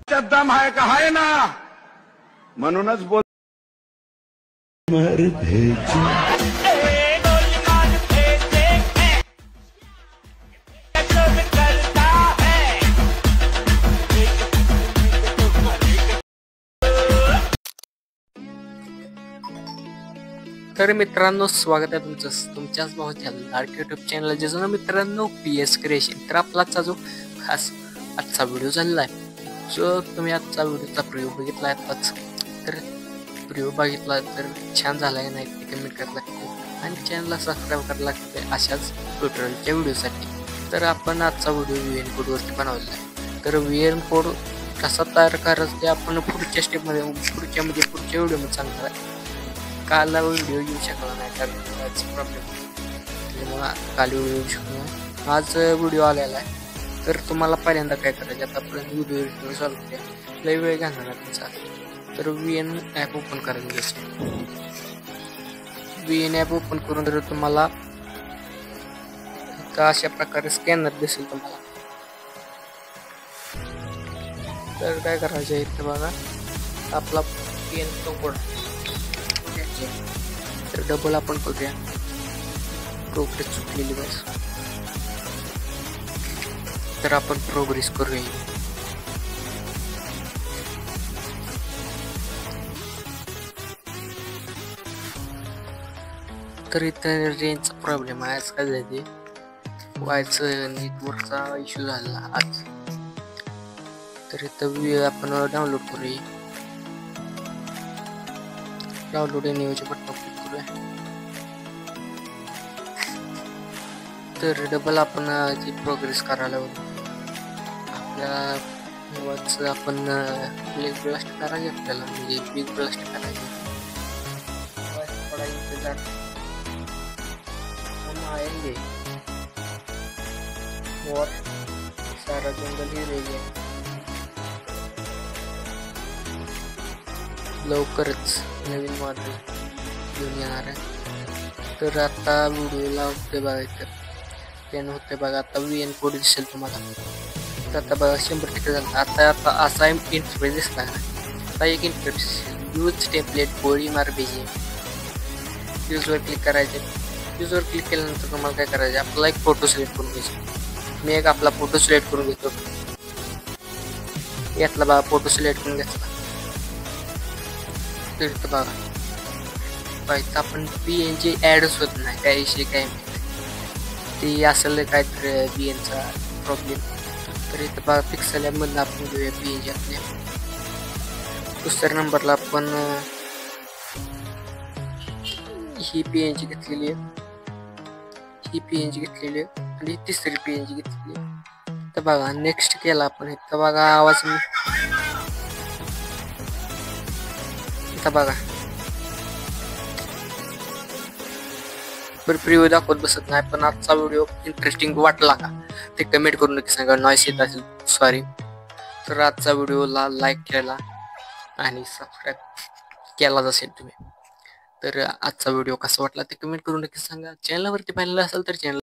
दम आहे का आहे ना म्हणूनच बोल तर मित्रांनो, स्वागत आहे तुमच्याच भावाच्या लाडक्या युट्यूब चॅनल ज्याचं नाव मित्रांनो PS क्रिएशन. तर आपला जो खास आजचा व्हिडिओ झालेला आहे, सो तुम्ही आजचा व्हिडिओचा प्रिव्ह्यू बघितला आताच. तर प्रिव्ह्यू बघितला तर छान झाला आहे नाही ते कमेंट करायला लागते आणि चॅनलला सबस्क्राईब करायला लागते अशाच ट्युटोरियलच्या व्हिडिओसाठी. तर आपण आजचा व्हिडिओ VN कोडवरती बनवलेला आहे. तर VN कोड कसा तयार करायचा ते आपण पुढच्या व्हिडिओमध्ये सांगणार आहे. काल व्हिडिओ येऊ शकला नाही कारण प्रॉब्लेम त्यामुळे काल व्हिडिओ येऊ शकलो नाही. आज व्हिडिओ आलेला आहे. तर तुम्हाला पहिल्यांदा काय करायचं, आतापर्यंत व्हिडिओ सॉल्व केला, लई वेळ घालणार आहे तुमचा. तर VN ॲप ओपन करायचं घ्यायचं. VN ॲप ओपन करून तर तुम्हाला का अशा प्रकारे स्कॅनर दिसेल तुम्हाला. तर काय करायचं इथे बघा, आपला VN कोड तर डबल आपण करूया. प्रोग्रेस चुकलेली बस, तर आपण प्रोग्रेस करूया. तर इथं रेंजचा प्रॉब्लेम आहे. आज काय झाले, व्हायचं नेटवर्कचा इश्यू झाला आज. तर इथं आपण डाउनलोड करूया. डाउनलोड एनिमेचे बटन क्लिक करूया. तर डबल आपण ती प्रोग्रेस करायला आपल्या आपण बिग ब्लास्ट करायचे, आपल्याला म्हणजे बिग ब्लास्ट करायचे. थोडा इंतजार हम आएंगे और सारा जंगल ही रह गया. लवकरच नवीन मॉडेल घेऊन येणार आहे. तर आता व्हिडिओला होते बघायचं त्यानं होते बघा. आता VN कोड दिसेल तुम्हाला. तर आता बघा 100% झालं. आता असा इंटरफेस दिसला. आता एक इंटरफेस यूज टेम्पलेट पोळीमार BGM यूजवर क्लिक करायचे. यूजवर क्लिक केल्यानंतर तुम्हाला काय करायचं, आपला एक फोटो सिलेक्ट करून घ्यायचा. मी एक आपला फोटो सिलेक्ट करून घेतो. यातला बघा फोटो सिलेक्ट करून घेतला. तर इथं बघा इथं आपण PNG ॲडच होत नाही, त्याविषयी काय ते असेल काय तर VNचा प्रॉब्लेम. तर इथं बघा पिक्सल मधून आपण घेऊया PNG आपल्या. दुसऱ्या नंबरला आपण ही PNG घेतलेली आहे, आणि तिसरी PNG घेतलेली आहे. तर बघा नेक्स्ट केला आपण. इथं बघा आवाज बघा प्रिव्ह्यू दाखवत बसत नाही. पण आजचा व्हिडिओ इंटरेस्टिंग वाटला का ते कमेंट करून नक्की सांगा. नॉईस येत असेल सॉरी. तर आजचा व्हिडिओला लाईक केला आणि सबस्क्राईब केलाच असेल तुम्ही. तर आजचा व्हिडिओ कसा वाटला ते कमेंट करून नक्की सांगा. चॅनलवरती पाहिलेला असेल तर चॅनल